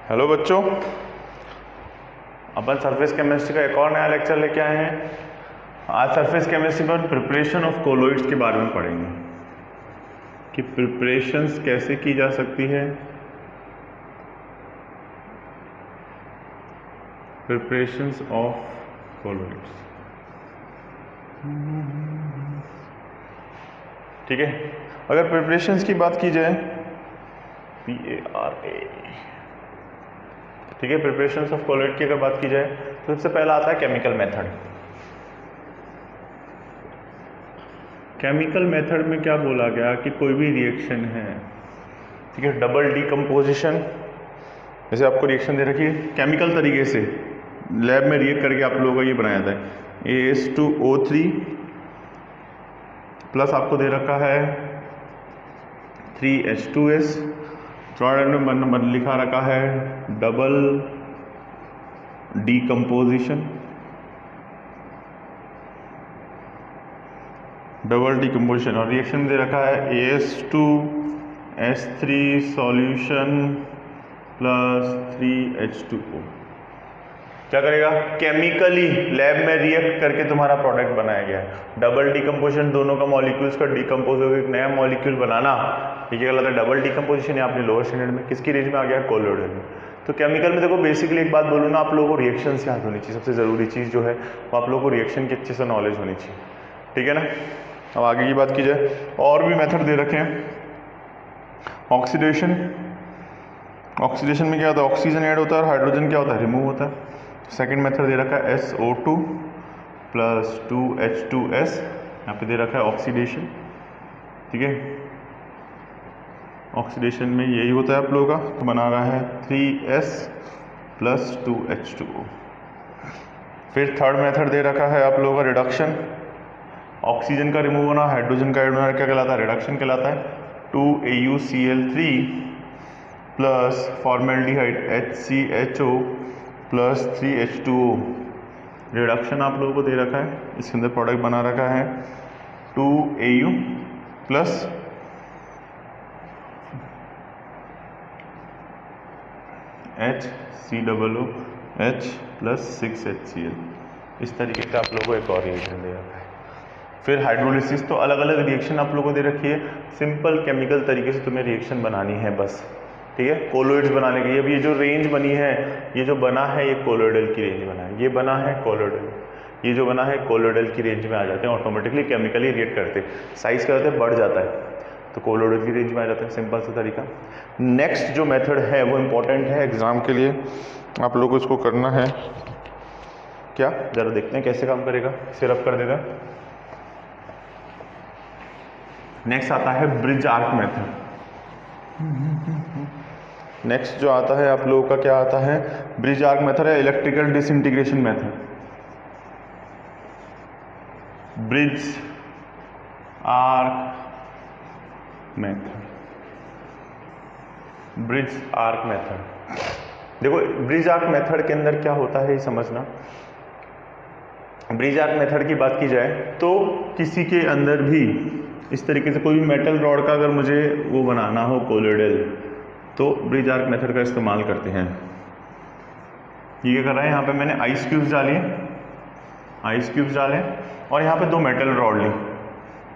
Hello बच्चों, अपन surface chemistry का एक और नया लेक्चर लेके आए हैं। आज सरफेस केमिस्ट्री पर प्रिपरेशन ऑफ कोलोइड्स के बारे में पढ़ेंगे कि प्रिपरेशंस कैसे की जा सकती है, प्रिपरेशंस ऑफ कोलोइड्स। ठीक है, अगर प्रिपरेशंस की बात की जाए PARA, ठीक है, प्रिपरेशंस ऑफ कोलोइड की अगर बात की जाए तो सबसे पहला आता है केमिकल मेथड। केमिकल मेथड में क्या बोला गया कि कोई भी रिएक्शन है, ठीक है, डबल डीकम्पोजिशन, जैसे आपको रिएक्शन दे रखी है केमिकल तरीके से लैब में रिएक्ट करके आप लोगों का ये बनाया जाता है AS2O3 प्लस आपको दे रखा है 3H2S, थर्ड में लिखा रखा है डबल डीकम्पोजिशन, और रिएक्शन में दे रखा है AS2S3 सॉल्यूशन प्लस 3H2O। क्या करेगा? केमिकली लैब में रिएक्ट करके तुम्हारा प्रोडक्ट बनाया गया है। डबल डीकम्पोजिशन, दोनों का मॉलिक्यूल्स का डीकम्पोज होकर एक नया मॉलिक्यूल बनाना, ठीक है, कहलाता है डबल डीकम्पोजिशन। या आपने लोअर स्टैंडर्ड में किसकी रेंज में आ गया? कोलोइड में। तो केमिकल में देखो, बेसिकली एक बात बोलूँ ना, आप लोगों को रिएक्शन से याद होनी चाहिए। सबसे ज़रूरी चीज़ जो है वो आप लोगों को रिएक्शन की अच्छे से नॉलेज होनी चाहिए, ठीक है ना। अब आगे की बात की जाए, और भी मेथड दे रखे हैं। ऑक्सीडेशन, ऑक्सीडेशन में क्या होता है? ऑक्सीजन ऐड होता है और हाइड्रोजन क्या होता है? रिमूव होता है। सेकेंड मेथड दे रखा है SO2 प्लस 2H2S, यहाँ पे दे रखा है ऑक्सीडेशन, ठीक है। ऑक्सीडेशन में यही होता है आप लोगों का, तो बना रहा है 3S प्लस 2H2O। फिर थर्ड मेथड दे रखा है आप लोगों का रिडक्शन, ऑक्सीजन का रिमूव होना, हाइड्रोजन का ऐड होना, क्या कहलाता है? रिडक्शन कहलाता है। 2AuCl3 plus formaldehyde HCHO plus 3H2O, reduction आप लोगों को दे रखा है। इसके अंदर प्रोडक्ट बना रखा है 2Au plus HCOOH plus 6HCl। इस तरीके से आप लोगों को एक और रिएक्शन दे रखा है। फिर हाइड्रोलिसिस, तो अलग अलग रिएक्शन आप लोगों को दे रखी है। सिंपल केमिकल तरीके से तुम्हें रिएक्शन बनानी है बस, ठीक है, कोलोइड्स बनाने की। अब ये जो रेंज बनी है, ये जो बना है, ये कोलोइडल की रेंज बना है। ये बना है कोलोइडल, ये जो बना है कोलोइडल की रेंज में आ जाते हैं। ऑटोमेटिकली केमिकली रिएक्ट करते, साइज क्या होता है? बढ़ जाता है, तो कोलोइडल की रेंज में आ जाता है। सिंपल सा तरीका। नेक्स्ट जो मेथड है वो इम्पोर्टेंट है एग्जाम के लिए, आप लोगों को इसको करना है। क्या, जरा देखते हैं कैसे काम करेगा। सिरप कर देगा। नेक्स्ट आता है ब्रिज आर्क मेथड। नेक्स्ट जो आता है आप लोगों का, क्या आता है? ब्रिज आर्क मेथड है electrical disintegration method. Bridge arc method, bridge arc method. देखो, ब्रिज आर्क मेथड के अंदर क्या होता है ये समझना। ब्रिज आर्क मेथड की बात की जाए तो किसी के अंदर भी इस तरीके से कोई भी मेटल रॉड का अगर मुझे वो बनाना हो कोलोइडल, तो ब्रिज आर्क मेथड का इस्तेमाल करते हैं। ये क्या कर रहा है? यहाँ पे मैंने आइस क्यूब्स डाली, आइस क्यूब्स डाले और यहाँ पे दो मेटल रॉड ली।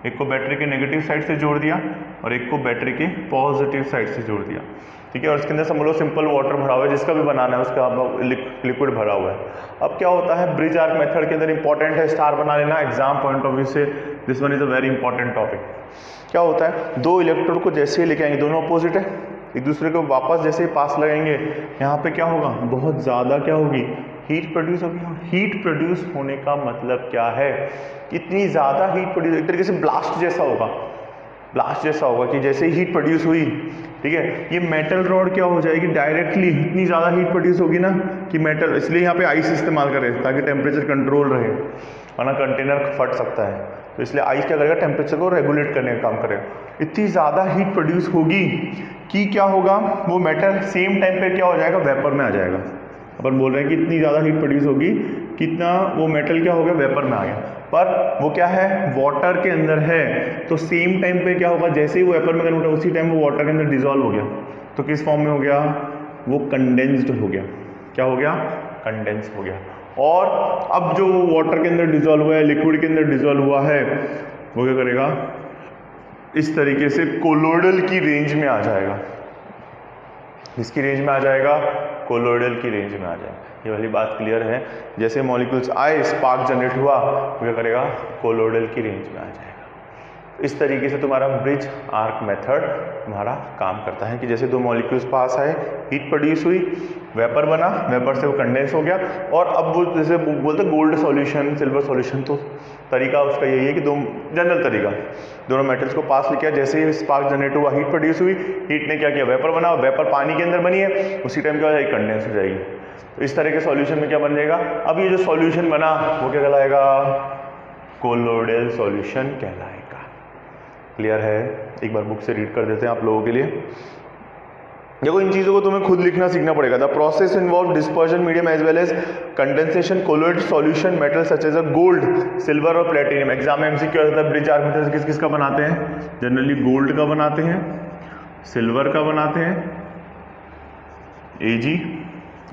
एक को बैटरी के नेगेटिव साइड से जोड़ दिया और एक को बैटरी के पॉजिटिव साइड से जोड़ दिया, ठीक है। और इसके अंदर समझ लो सिंपल वाटर भरा हुआ है, जिसका भी बनाना है उसका लिक्विड भरा हुआ है। अब क्या होता है ब्रिज आर्क मेथड के अंदर, इंपॉर्टेंट है, स्टार बना लेना एग्जाम पॉइंट ऑफ व्यू से। This one is a very important topic. क्या होता है? दो इलेक्ट्रोड को जैसे ही लेके आएंगे, दोनों अपोजिट है, एक दूसरे को वापस जैसे ही पास लगाएंगे, यहाँ पे क्या होगा? बहुत ज़्यादा क्या होगी? हीट प्रोड्यूस होगी। हीट प्रोड्यूस होने का मतलब क्या है? इतनी ज़्यादा हीट प्रोड्यूस, एक तरीके से ब्लास्ट जैसा होगा, ब्लास्ट जैसा होगा कि जैसे ही हीट प्रोड्यूस हुई, ठीक है, ये मेटल रॉड क्या हो जाएगी? डायरेक्टली इतनी ज़्यादा हीट प्रोड्यूस होगी ना कि मेटल, इसलिए यहाँ पे आइस इस्तेमाल करें ताकि टेम्परेचर कंट्रोल रहे, वरना कंटेनर फट सकता है। तो इसलिए आइस क्या करेगा? टेम्परेचर को रेगुलेट करने का काम करेगा। इतनी ज़्यादा हीट प्रोड्यूस होगी कि क्या होगा? वो मेटल सेम टाइम पे क्या हो जाएगा? वेपर में आ जाएगा। अपन बोल रहे हैं कि इतनी ज़्यादा हीट प्रोड्यूस होगी, कितना वो मेटल क्या हो गया? वेपर में आ गया। पर वो क्या है? वाटर के अंदर है, तो सेम टाइम पे क्या होगा? जैसे ही वो वेपर में कन्वर्ट हुआ, उसी टाइम वो वाटर के अंदर डिजॉल्व हो गया। तो किस फॉर्म में हो गया? वो कंडेंस्ड हो गया। क्या हो गया? कंडेंस हो गया। और अब जो वाटर के अंदर डिजोल्व हुआ है, लिक्विड के अंदर डिजोल्व हुआ है, वो क्या करेगा? इस तरीके से कोलोइडल की रेंज में आ जाएगा। इसकी रेंज में आ जाएगा, कोलोइडल की रेंज में आ जाएगा। ये वाली बात क्लियर है? जैसे मॉलिक्यूल्स आए, स्पार्क जनरेट हुआ, वो क्या करेगा? कोलोइडल की रेंज में आ जाएगा। इस तरीके से तुम्हारा ब्रिज आर्क मेथड तुम्हारा काम करता है कि जैसे दो मॉलिक्यूल्स पास आए, हीट प्रोड्यूस हुई, वेपर बना, वेपर से वो कंडेंस हो गया, और अब वो जैसे बोलते गोल्ड सॉल्यूशन, सिल्वर सॉल्यूशन, तो तरीका उसका यही है कि दो जनरल तरीका, दोनों मेटल्स को पास लेके, जैसे ही स्पार्क जनरेट हुआ, हीट प्रोड्यूस हुई, हीट ने क्या किया? वेपर बना, वेपर पानी के अंदर बनी है, उसी टाइम क्या हो जाएगी? कंडेंस हो जाएगी। तो इस तरह के सॉल्यूशन में क्या बन जाएगा? अब ये जो सॉल्यूशन बना वो क्या कहलाएगा? कोलोइडल सॉल्यूशन कहलाएगा। क्लियर है? एक बार बुक से रीड कर देते हैं आप लोगों के लिए। देखो, इन चीज़ों को तुम्हें खुद लिखना सीखना पड़ेगा। The process involve dispersion medium as well as condensation colloid solution metal such as a gold, silver और प्लेटिनियम। एग्जाम में एमसीक्यू आता है, ब्रिज आर्क मेथड किस किस का बनाते हैं? जनरली गोल्ड का बनाते हैं, सिल्वर का बनाते हैं, एजी,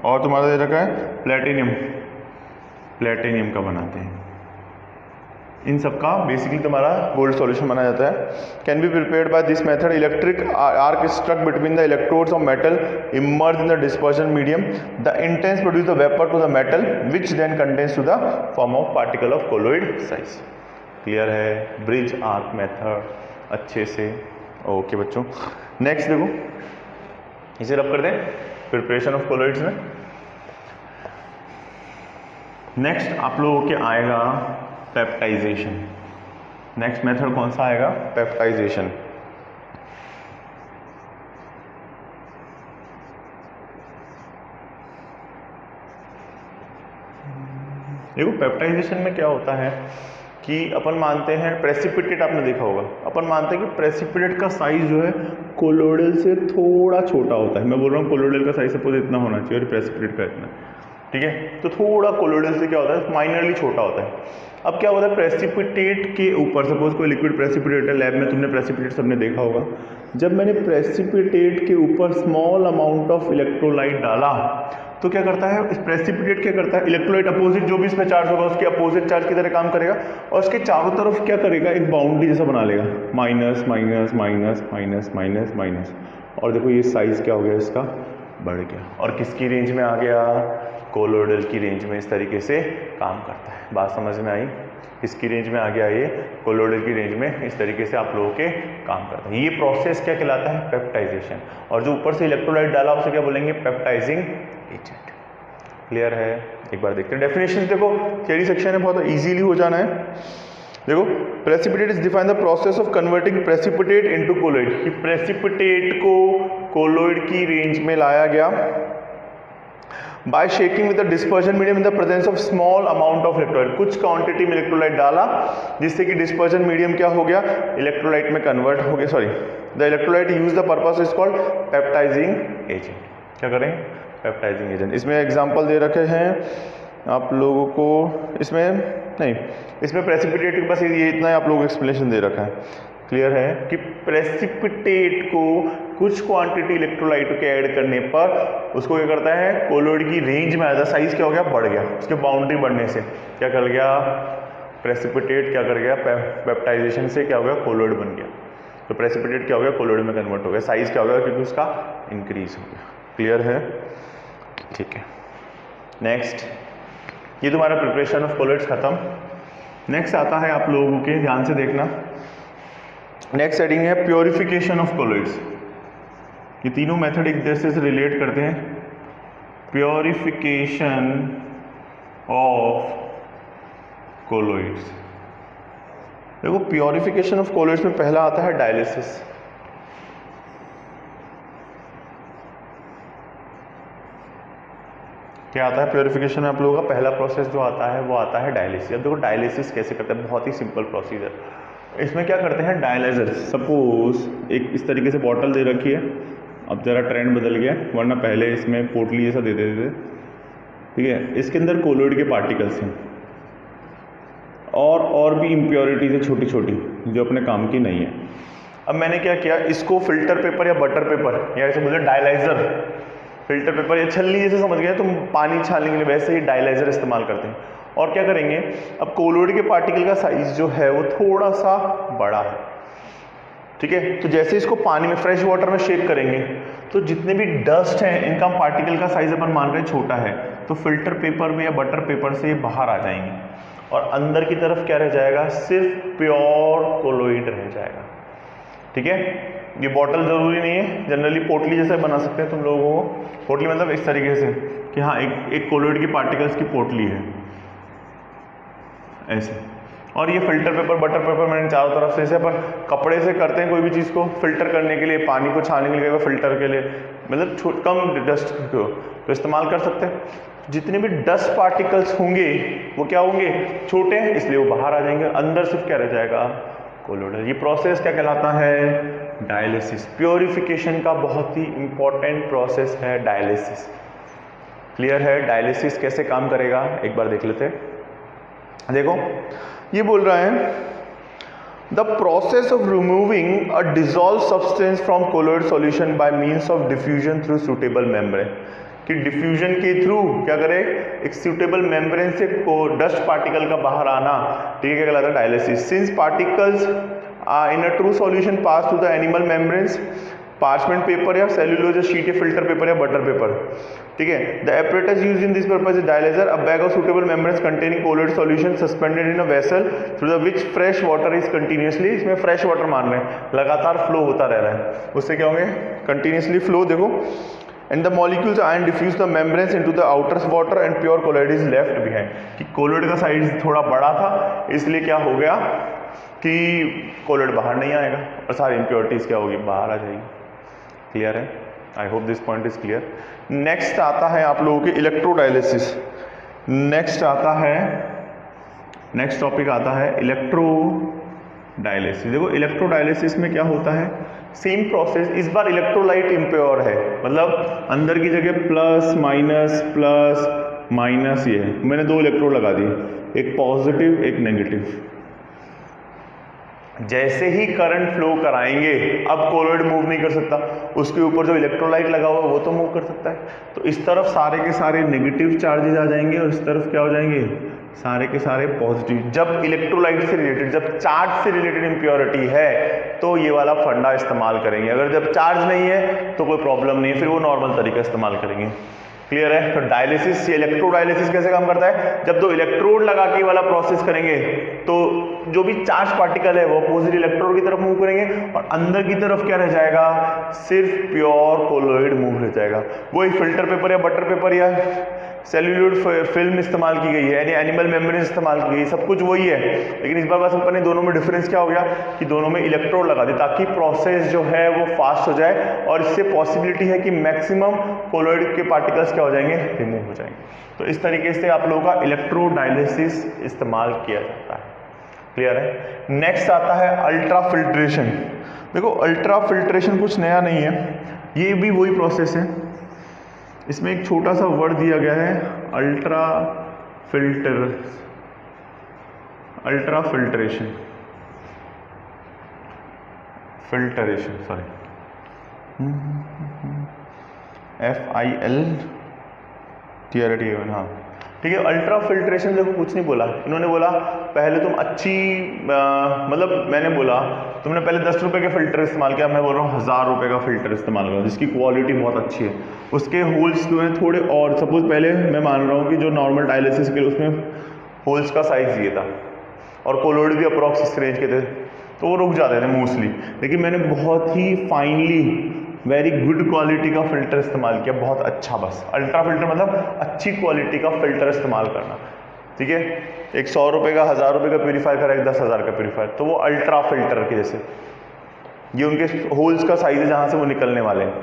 और तुम्हारा दे रखा है प्लेटिनियम, प्लेटिनियम का बनाते हैं। इन सब का बेसिकली तुम्हारा गोल्ड सॉल्यूशन बनाया जाता है। Can be prepared by this method. Electric arc struck between the electrodes of metal immerse in the dispersion medium. The intense produce the vapour to the metal which then condense to the form of particle of colloid size. Clear है? Bridge arc method अच्छे से। Okay बच्चों, next देखो, इसे रब कर दें preparation of colloids में। नेक्स्ट आप लोगों के आएगा पेप्टाइजेशन। नेक्स्ट मेथड कौन सा आएगा? पेप्टाइजेशन। देखो, पेप्टाइजेशन में क्या होता है कि अपन मानते हैं प्रेसिपिटेट, आपने देखा होगा, अपन मानते हैं कि प्रेसिपिटेट का साइज जो है कोलोइडल से थोड़ा छोटा होता है। मैं बोल रहा हूँ कोलोइडल का साइज सपोज इतना होना चाहिए और प्रेसिपिटेट का इतना, ठीक है? तो थोड़ा कोलोइडल से क्या होता है? माइनरली छोटा होता है। अब क्या होता है? प्रेसिपिटेट के ऊपर, सपोज कोई लिक्विड प्रेसिपिटेट है, लैब में तुमने प्रेसिपिटेट सबने देखा होगा, जब मैंने प्रेसिपिटेट के ऊपर स्मॉल अमाउंट ऑफ इलेक्ट्रोलाइट डाला तो क्या करता है? इस प्रेसिपिटेट क्या करता है? इलेक्ट्रोलाइट अपोजिट जो भी इसमें चार्ज होगा उसके अपोजिट चार्ज की तरह काम करेगा, और उसके चारों तरफ क्या करेगा? एक बाउंड्री जैसा बना लेगा, minus minus minus minus minus minus. और देखो ये साइज क्या हो गया? इसका बढ़ गया, और किसकी रेंज में आ गया? कोलोइडल की रेंज में इस तरीके से काम करता है। बात समझ में आई? इसकी रेंज में आ गया, ये कोलोइडल की रेंज में इस तरीके से आप लोगों के काम करता है। ये प्रोसेस क्या कहलाता है? पेप्टाइजेशन। और जो ऊपर से इलेक्ट्रोलाइट डाला उसे क्या बोलेंगे? Peptising agent. क्लियर है? एक बार देखते हैं डेफिनेशन। देखो थियरी सेक्शन है, बहुत इजीली हो जाना है। देखो, precipitate is define the process of converting precipitate into colloid. कि प्रेसिपिटेट को कोलोइड की रेंज में लाया गया by shaking with the dispersion medium in the presence of small amount of electrolyte. कुछ क्वांटिटी में इलेक्ट्रोलाइट डाला जिससे कि डिस्पर्जन मीडियम क्या हो गया? इलेक्ट्रोलाइट में कन्वर्ट हो गया। Sorry, the electrolyte use the purpose is called peptising agent. क्या करें? Peptising agent. इसमें एग्जांपल दे रखे हैं आप लोगों को, इसमें नहीं, इसमें प्रेसिपिटेट के पास ये इतना ही आप लोगों को एक्सप्लेनेशन दे रखा है। क्लियर है कि प्रेसिपिटेट को कुछ क्वांटिटी इलेक्ट्रोलाइट के ऐड करने पर उसको क्या करता है? कोलोइड की रेंज में आता है। साइज क्या हो गया? बढ़ गया। उसके बाउंड्री बढ़ने से क्या कर गया? प्रेसिपिटेट क्या कर गया? पेप्टाइजेशन से क्या हो गया? कोलोइड बन गया। तो प्रेसिपिटेट क्या हो गया? कोलोइड में कन्वर्ट हो गया। साइज क्या हो गया? क्योंकि उसका इंक्रीज हो गया। क्लियर है? ठीक है, नेक्स्ट। ये तुम्हारा प्रिपरेशन ऑफ कोलोइड्स खत्म। नेक्स्ट आता है आप लोगों के, ध्यान से देखना, नेक्स्ट हेडिंग है प्योरिफिकेशन ऑफ कोलोइड्स। ये तीनों मेथड एक दूसरे से रिलेट करते हैं। Purification of colloids. देखो, प्योरिफिकेशन ऑफ कोलोइड्स में पहला आता है डायलिसिस। क्या आता है प्योरिफिकेशन में? आप लोगों का पहला प्रोसेस जो आता है वो आता है डायलिसिस। अब देखो डायलिसिस कैसे करते हैं, बहुत ही सिंपल प्रोसीजर। इसमें क्या करते हैं? डायलाइजर, सपोज एक इस तरीके से बॉटल दे रखी है, अब ज़रा ट्रेंड बदल गया, वरना पहले इसमें पोटली जैसा दे देते थे, ठीक है? इसके अंदर कोलोइड के पार्टिकल्स हैं और भी इम्प्योरिटीज है छोटी छोटी जो अपने काम की नहीं है। अब मैंने क्या किया, इसको फिल्टर पेपर या बटर पेपर या ऐसे बोले डायलाइजर फिल्टर पेपर या छलनी जैसे समझ गए तुम, पानी छानने के लिए वैसे ही डायलाइजर इस्तेमाल करते हैं। और क्या करेंगे, अब कोलोइड के पार्टिकल का साइज जो है वो थोड़ा सा बड़ा है, ठीक है। तो जैसे इसको पानी में, फ्रेश वाटर में शेक करेंगे तो जितने भी डस्ट हैं इनका पार्टिकल का साइज अपन मान रहे हैं छोटा है, तो फिल्टर पेपर में या बटर पेपर से ये बाहर आ जाएंगे और अंदर की तरफ क्या रह जाएगा, सिर्फ प्योर कोलोइड रह जाएगा, ठीक है। ये बॉटल जरूरी नहीं है, जनरली पोटली जैसे बना सकते हैं तुम लोगों को। पोटली मतलब इस तरीके से कि हाँ एक कोलोइड की पार्टिकल्स की पोटली है ऐसे। और ये फिल्टर पेपर, बटर पेपर मैंने चारों तरफ से, ऐसे अपन कपड़े से करते हैं कोई भी चीज़ को फिल्टर करने के लिए, पानी को छानने के लिए, फिल्टर के लिए, मतलब कम डस्ट को तो इस्तेमाल कर सकते हैं। जितने भी डस्ट पार्टिकल्स होंगे वो क्या होंगे, छोटे हैं, इसलिए वो बाहर आ जाएंगे, अंदर सिर्फ क्या रह जाएगा, कोलोइड। ये प्रोसेस क्या कहलाता है, डायलिसिस। प्योरिफिकेशन का बहुत ही इंपॉर्टेंट प्रोसेस है डायलिसिस। क्लियर है डायलिसिस कैसे काम करेगा, एक बार देख लेते हैं। देखो ये बोल रहा है, the process of removing a dissolve substance from colloid solution bye means of diffusion through suitable membrane, कि डिफ्यूजन के थ्रू क्या करे, एक सूटेबल मेम्ब्रेन से डस्ट पार्टिकल का बाहर आना, ठीक है, क्या कहलाता है, dialysis. Since particles in a true solution pass through the animal membranes, parchment paper या सेल्यूलोज शीट या फिल्टर पेपर या बटर पेपर, ठीक है। The apparatus used in this purpose is dialyser, a bag of suitable membranes containing colloid solution suspended in a vessel through the which fresh water is continuously, इसमें fresh water मान रहे हैं, लगातार flow होता रह रहा है, उससे क्या होंगे, कंटिन्यूसली फ्लो। देखो, and the molecules ion diffuse the membranes into the outer water and pure colloid is left behind, कि कोलोइड का साइज थोड़ा बड़ा था इसलिए क्या हो गया कि कोलोइड बाहर नहीं आएगा और सारी इम्प्योरिटीज क्या होगी, बाहर आ जाएगी। क्लियर है, I hope this point is clear. Next आता है आप लोगों के इलेक्ट्रोडायलिसिस। नेक्स्ट टॉपिक आता है इलेक्ट्रोडायलिसिस। देखो इलेक्ट्रोडायलिसिस में क्या होता है, सेम प्रोसेस, इस बार इलेक्ट्रोलाइट इम्प्योर है, मतलब अंदर की जगह प्लस माइनस ये है, मैंने दो इलेक्ट्रोड लगा दिए, एक पॉजिटिव एक नेगेटिव। जैसे ही करंट फ्लो कराएंगे, अब कोलोइड मूव नहीं कर सकता, उसके ऊपर जो इलेक्ट्रोलाइट लगा हुआ है वो तो मूव कर सकता है, तो इस तरफ सारे के सारे नेगेटिव चार्जेस आ जाएंगे और इस तरफ क्या हो जाएंगे, सारे के सारे पॉजिटिव। जब इलेक्ट्रोलाइट से रिलेटेड, जब चार्ज से रिलेटेड इम्प्योरिटी है तो ये वाला फंडा इस्तेमाल करेंगे, अगर जब चार्ज नहीं है तो कोई प्रॉब्लम नहीं है, फिर वो नॉर्मल तरीका इस्तेमाल करेंगे। क्लियर है। तो डायलिसिस, इलेक्ट्रोडायलिसिस कैसे काम करता है, जब दो इलेक्ट्रोड लगा के वाला प्रोसेस करेंगे तो जो भी चार्ज पार्टिकल है वो अपोजिट इलेक्ट्रोड की तरफ मूव करेंगे और अंदर की तरफ क्या रह जाएगा, सिर्फ प्योर कोलोइड मूव रह जाएगा। वही फिल्टर पेपर या बटर पेपर या सेल्यूलोइड फिल्म इस्तेमाल की गई है, यानी एनिमल मेम्ब्रेन इस्तेमाल की गई, सब कुछ वही है, लेकिन इस बार बस अपन ने दोनों में डिफरेंस क्या हो गया कि दोनों में इलेक्ट्रोड लगा दी ताकि प्रोसेस जो है वो फास्ट हो जाए और इससे पॉसिबिलिटी है कि मैक्सिमम कोलोइड के पार्टिकल्स क्या हो जाएंगे, रिमूव हो जाएंगे। तो इस तरीके से आप लोगों का इलेक्ट्रोडायलिसिस इस्तेमाल किया जाता है। क्लियर है। नेक्स्ट आता है अल्ट्रा फिल्ट्रेशन। देखो अल्ट्रा फिल्ट्रेशन कुछ नया नहीं है, ये भी वही प्रोसेस है, इसमें एक छोटा सा वर्ड दिया गया है अल्ट्रा फिल्ट्रेशन सॉरी FILTRATION, हाँ ठीक है। अल्ट्रा फिल्ट्रेशन देखो कुछ नहीं बोला, इन्होंने बोला पहले तुम अच्छी मतलब मैंने बोला तुमने पहले 10 रुपए के फिल्टर इस्तेमाल किया, मैं बोल रहा हूँ 1000 रुपए का फिल्टर इस्तेमाल करो जिसकी क्वालिटी बहुत अच्छी है, उसके होल्स जो हैं थोड़े, और सपोज पहले मैं मान रहा हूँ कि जो नॉर्मल डायलिसिस के लिए उसमें होल्स का साइज ये था और कोलोइड भी अप्रॉक्स इस रेंज के थे, तो वो रुक जाते थे मोस्टली, लेकिन मैंने बहुत ही फाइनली वेरी गुड क्वालिटी का फिल्टर इस्तेमाल किया, बहुत अच्छा। बस अल्ट्रा फिल्टर मतलब अच्छी क्वालिटी का फिल्टर इस्तेमाल करना, ठीक है। एक 100 रुपए का 1000 रुपए का प्यूरीफायर का, एक 10,000 का प्यूरीफायर, तो वो अल्ट्रा फिल्टर के जैसे, ये उनके होल्स का साइज है जहाँ से वो निकलने वाले हैं।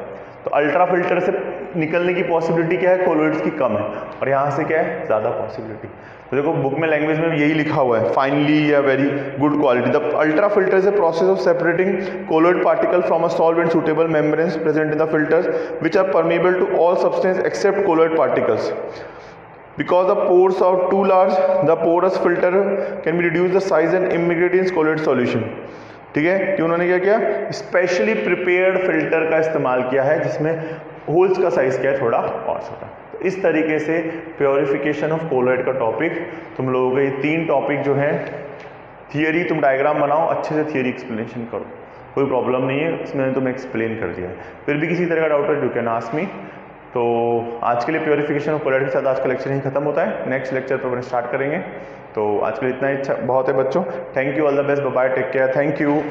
तो अल्ट्रा फिल्टर से निकलने की पॉसिबिलिटी क्या है, कोलोइड्स की कम है, और यहाँ से क्या है, ज़्यादा पॉसिबिलिटी। तो देखो बुक में लैंग्वेज में यही लिखा हुआ है, फाइनली या very good quality. The ultra filter is a process of separating colloid particle from a solvent suitable membranes present in the filters which are permeable to all substance except colloid particles. Because the pores are too large, the porous filter can be reduced the size and immigrate in colloid solution। ठीक है, कि उन्होंने क्या किया, specially prepared filter का इस्तेमाल किया है जिसमें होल्स का साइज क्या है, थोड़ा और छोटा। तो इस तरीके से प्योरिफिकेशन ऑफ कोलोइड का टॉपिक तुम लोगों के 3 टॉपिक जो है, थियरी तुम डायग्राम बनाओ, अच्छे से थियरी एक्सप्लेनेशन करो, कोई प्रॉब्लम नहीं है, इसमें मैंने तुम्हें एक्सप्लेन कर दिया है। फिर भी किसी तरह का डाउट है यू कैन आस्क मी। तो आज के लिए प्योरिफिकेशन ऑफ कोलोइड के साथ आज का लेक्चर यहीं खत्म होता है, नेक्स्ट लेक्चर पर अपन स्टार्ट करेंगे। तो आज के लिए इतना ही, अच्छा बहुत है बच्चों, thank you, all the best, bye bye, take care, thank you.